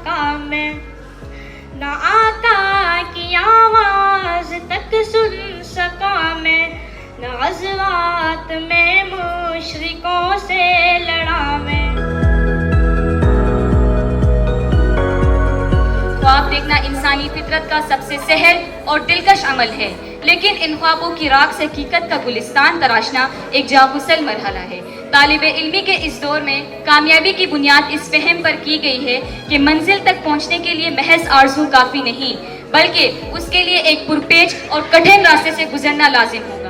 मकाम में, ना आका की आवाज तक सुन सका मैं, ना गज़वात में मुशरिकों से लड़ा मैं। ख्वाब देखना इंसानी फितरत का सबसे सहल और दिलकश अमल है, लेकिन इन ख्वाबों की राख से हकीकत का गुलिस्तान तराशना एक जागुसल मरहला है। तालिब इल्मी के इस दौर में कामयाबी की बुनियाद इस फहम पर की गई है कि मंजिल तक पहुंचने के लिए महज आरज़ू काफ़ी नहीं, बल्कि उसके लिए एक पुरपेच और कठिन रास्ते से गुजरना लाजिम होगा।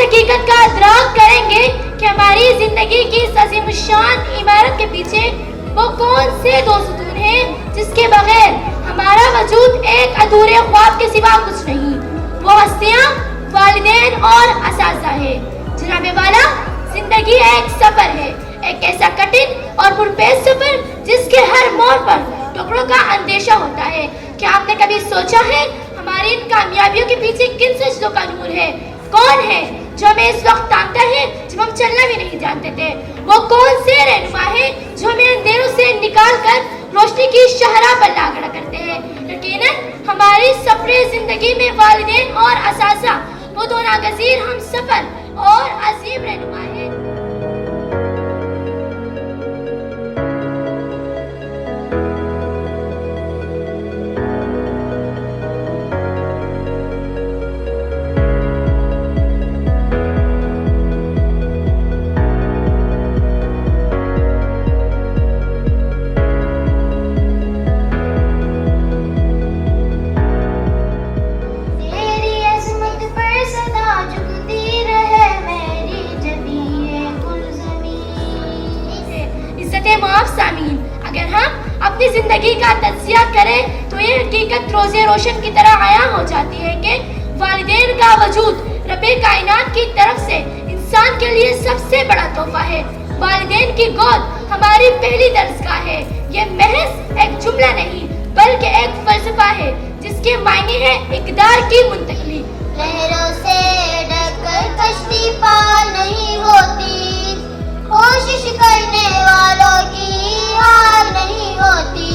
हकीकत का इदराक करेंगे कि हमारी जिंदगी की इस अज़ीमुश्शान इमारत के पीछे वो कौन से दो सुतून हैं जिसके बगैर हमारा वजूद एक अधूरे ख्वाब के सिवा कुछ नहीं। वो हस्तियां वालिदैन और असातिज़ा है। जनाबे वाला, जिंदगी एक सफर है, एक ऐसा कठिन और पुरपेश सफर जिसके हर मोड़ पर टुकड़ों का अंदेशा होता है। क्या आपने कभी सोचा है हमारी इन कामयाबियों के पीछे किन सजदों का नूर है? कौन है जो हमें इस वक्त ताकता है जब हम चलना भी नहीं जानते थे? वो कौन से रहनुमा है जो हमें अंधेरों से निकाल कर रोशनी की शाहराह पर ला खड़ा करते हैं? यकीनन हमारी सफरे जिंदगी में वालिदैन और असातिज़ा वो दो नागज़ीर हम सफर और अजीम रहनुमा है। अगर हम अपनी जिंदगी का तज़किया करें तो ये हकीकत रोज़े रोशन की तरह आया हो जाती है कि वालिदैन का वजूद रब्बे कायनात की तरफ से इंसान के लिए सबसे बड़ा तोहफा है। वालिदैन की गोद हमारी पहली दरसगाह है। ये महज एक जुमला नहीं बल्कि एक फलसफा है जिसके मायने है इक़दार की मुंतकिली। लहरों से डरकर कश्ती पार नहीं होती, कोशिश करने वालों की हार नहीं होती।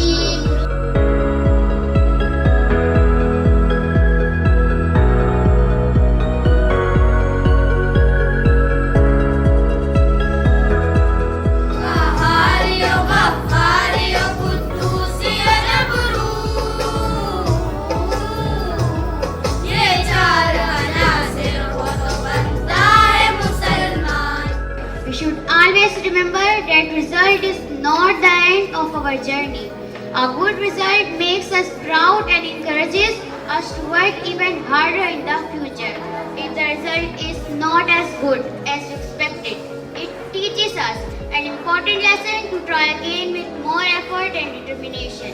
Always remember that result is not the end of our journey. A good result makes us proud and encourages us to work even harder in the future. If the result is not as good as expected, it teaches us an important lesson to try again with more effort and determination.